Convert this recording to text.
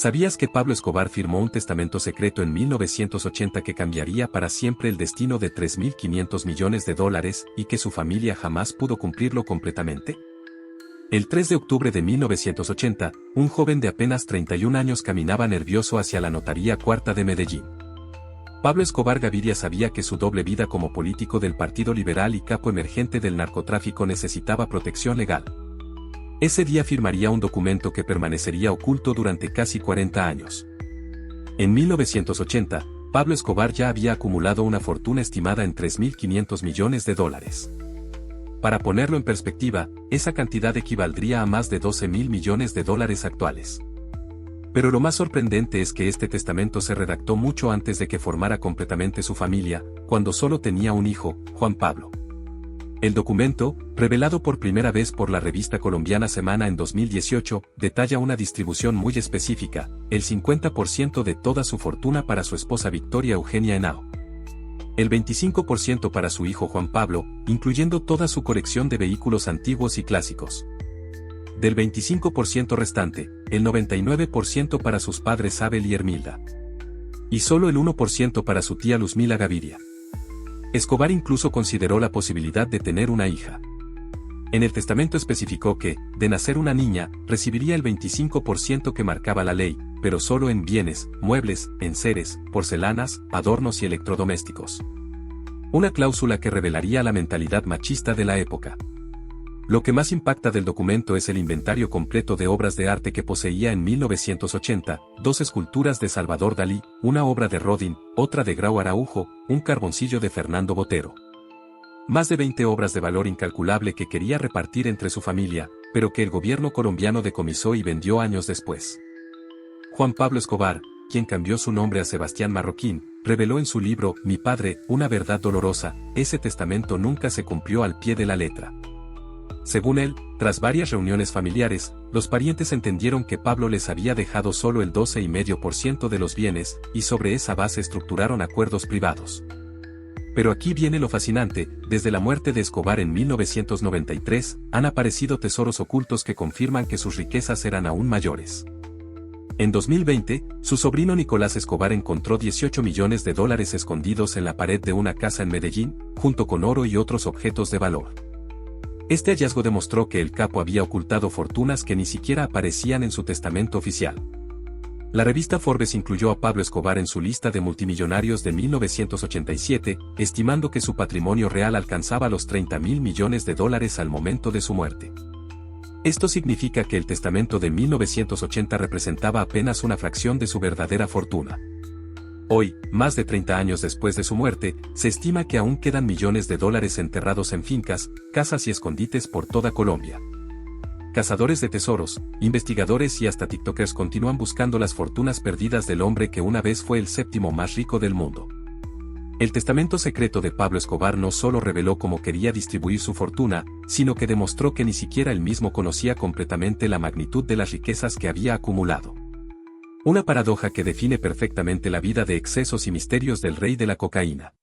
¿Sabías que Pablo Escobar firmó un testamento secreto en 1980 que cambiaría para siempre el destino de 3.500 millones de dólares y que su familia jamás pudo cumplirlo completamente? El 3 de octubre de 1980, un joven de apenas 31 años caminaba nervioso hacia la Notaría Cuarta de Medellín. Pablo Escobar Gaviria sabía que su doble vida como político del Partido Liberal y capo emergente del narcotráfico necesitaba protección legal. Ese día firmaría un documento que permanecería oculto durante casi 40 años. En 1980, Pablo Escobar ya había acumulado una fortuna estimada en 3.500 millones de dólares. Para ponerlo en perspectiva, esa cantidad equivaldría a más de 12.000 millones de dólares actuales. Pero lo más sorprendente es que este testamento se redactó mucho antes de que formara completamente su familia, cuando solo tenía un hijo, Juan Pablo. El documento, revelado por primera vez por la revista colombiana Semana en 2018, detalla una distribución muy específica, el 50% de toda su fortuna para su esposa Victoria Eugenia Henao. El 25% para su hijo Juan Pablo, incluyendo toda su colección de vehículos antiguos y clásicos. Del 25% restante, el 99% para sus padres Abel y Hermilda. Y solo el 1% para su tía Luzmila Gaviria. Escobar incluso consideró la posibilidad de tener una hija. En el testamento especificó que, de nacer una niña, recibiría el 25% que marcaba la ley, pero solo en bienes, muebles, enseres, porcelanas, adornos y electrodomésticos. Una cláusula que revelaría la mentalidad machista de la época. Lo que más impacta del documento es el inventario completo de obras de arte que poseía en 1980, 2 esculturas de Salvador Dalí, una obra de Rodin, otra de Grau Araujo, un carboncillo de Fernando Botero. Más de 20 obras de valor incalculable que quería repartir entre su familia, pero que el gobierno colombiano decomisó y vendió años después. Juan Pablo Escobar, quien cambió su nombre a Sebastián Marroquín, reveló en su libro Mi padre, una verdad dolorosa, ese testamento nunca se cumplió al pie de la letra. Según él, tras varias reuniones familiares, los parientes entendieron que Pablo les había dejado solo el 12,5% de los bienes, y sobre esa base estructuraron acuerdos privados. Pero aquí viene lo fascinante, desde la muerte de Escobar en 1993, han aparecido tesoros ocultos que confirman que sus riquezas eran aún mayores. En 2020, su sobrino Nicolás Escobar encontró 18 millones de dólares escondidos en la pared de una casa en Medellín, junto con oro y otros objetos de valor. Este hallazgo demostró que el capo había ocultado fortunas que ni siquiera aparecían en su testamento oficial. La revista Forbes incluyó a Pablo Escobar en su lista de multimillonarios de 1987, estimando que su patrimonio real alcanzaba los 30.000 millones de dólares al momento de su muerte. Esto significa que el testamento de 1980 representaba apenas una fracción de su verdadera fortuna. Hoy, más de 30 años después de su muerte, se estima que aún quedan millones de dólares enterrados en fincas, casas y escondites por toda Colombia. Cazadores de tesoros, investigadores y hasta tiktokers continúan buscando las fortunas perdidas del hombre que una vez fue el 7º más rico del mundo. El testamento secreto de Pablo Escobar no solo reveló cómo quería distribuir su fortuna, sino que demostró que ni siquiera él mismo conocía completamente la magnitud de las riquezas que había acumulado. Una paradoja que define perfectamente la vida de excesos y misterios del rey de la cocaína.